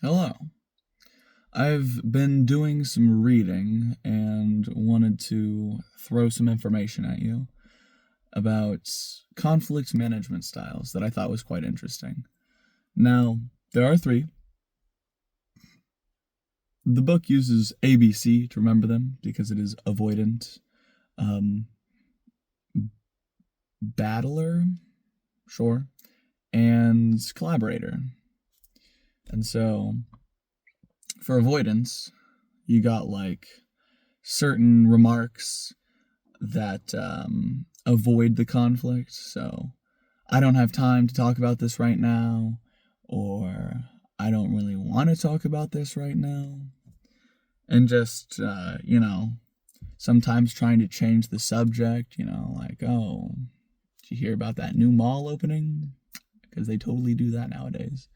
Hello. I've been doing some reading and wanted to throw some information at you about conflict management styles that I thought was quite interesting. Now, there are three. The book uses ABC to remember them because it is avoidant, um, battler, sure, and collaborator. And so, for avoidance, you got like certain remarks that avoid the conflict. So, I don't have time to talk about this right now, or I don't really want to talk about this right now. And just, sometimes trying to change the subject, like, oh, did you hear about that new mall opening? Because they totally do that nowadays.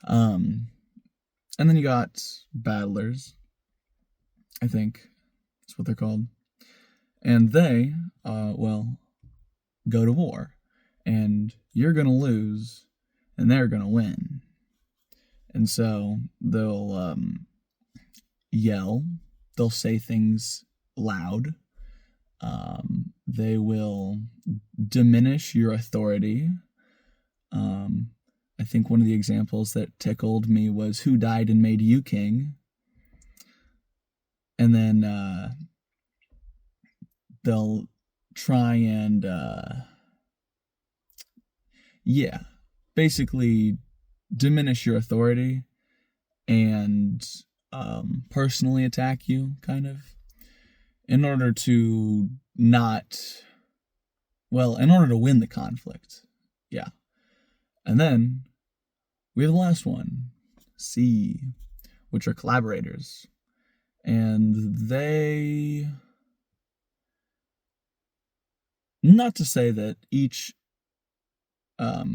Um, and then you got battlers, I think that's what they're called. And they, go to war. And you're going to lose, and they're going to win. And so they'll yell, they'll say things loud, they will diminish your authority. I think one of the examples that tickled me was who died and made you king. And then they'll try and, basically diminish your authority and personally attack you, kind of, in order to not, in order to win the conflict. Yeah. And then we have the last one, C, which are collaborators. And they, not to say that each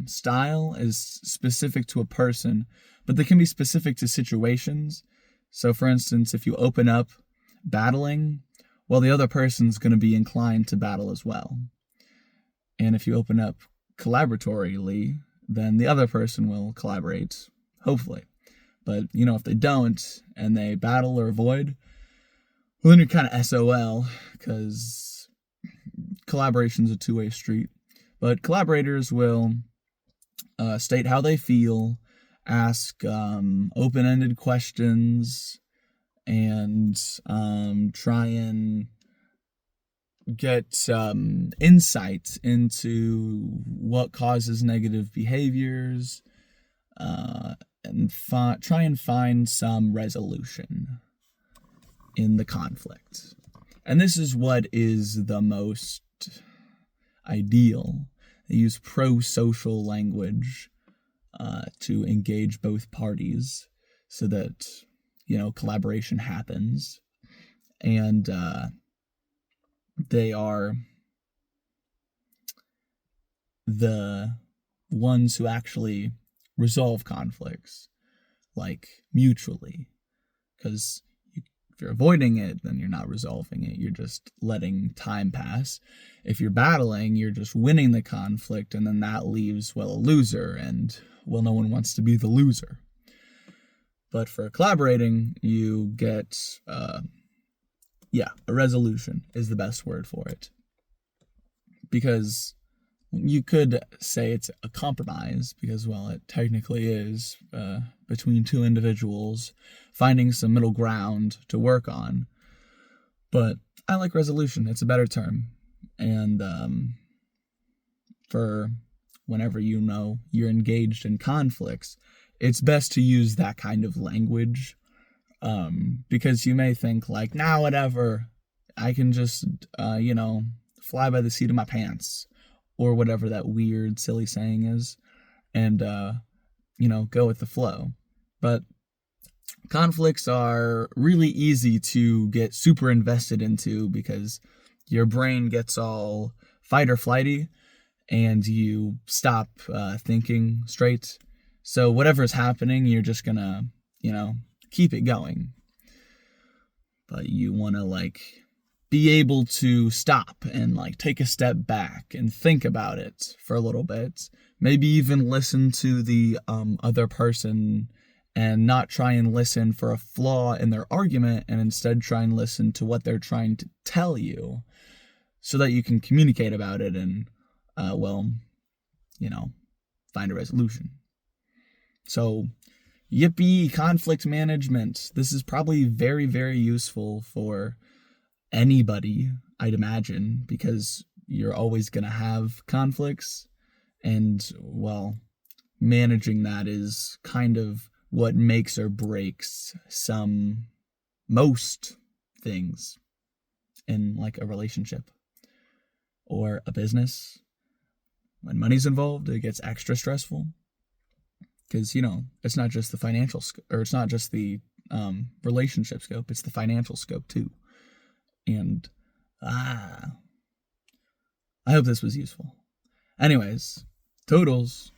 style is specific to a person, but they can be specific to situations. So, for instance, if you open up battling, well, the other person's going to be inclined to battle as well. And if you open up collaboratorily, then the other person will collaborate, hopefully. But, if they don't and they battle or avoid, well, then you're kind of SOL, because collaboration's a two-way street. But collaborators will state how they feel, ask open-ended questions, and try and get insight into what causes negative behaviors, and try and find some resolution in the conflict. And this is what is the most ideal. They use pro-social language to engage both parties so that, collaboration happens. And they are the ones who actually resolve conflicts, like, mutually. Because if you're avoiding it, then you're not resolving it. You're just letting time pass. If you're battling, you're just winning the conflict, and then that leaves, a loser, and, no one wants to be the loser. But for collaborating, you get, a resolution is the best word for it. Because you could say it's a compromise, because, it technically is between two individuals finding some middle ground to work on. But I like resolution. It's a better term. And for whenever you're engaged in conflicts, it's best to use that kind of language, because you may think like, nah, whatever, I can just, fly by the seat of my pants, or whatever that weird, silly saying is, and, go with the flow. But conflicts are really easy to get super invested into because your brain gets all fight or flighty, and you stop thinking straight. So whatever's happening, you're just gonna, keep it going. But you want to, be able to stop and, take a step back and think about it for a little bit. Maybe even listen to the other person and not try and listen for a flaw in their argument, and instead try and listen to what they're trying to tell you so that you can communicate about it and, find a resolution. So, yippee, conflict management. This is probably very, very useful for anybody, I'd imagine, because you're always going to have conflicts. And, managing that is kind of what makes or breaks most things in like a relationship or a business. When money's involved, it gets extra stressful because, it's not just the financial or it's not just the relationship scope, it's the financial scope too. And I hope this was useful. Anyways, toodles.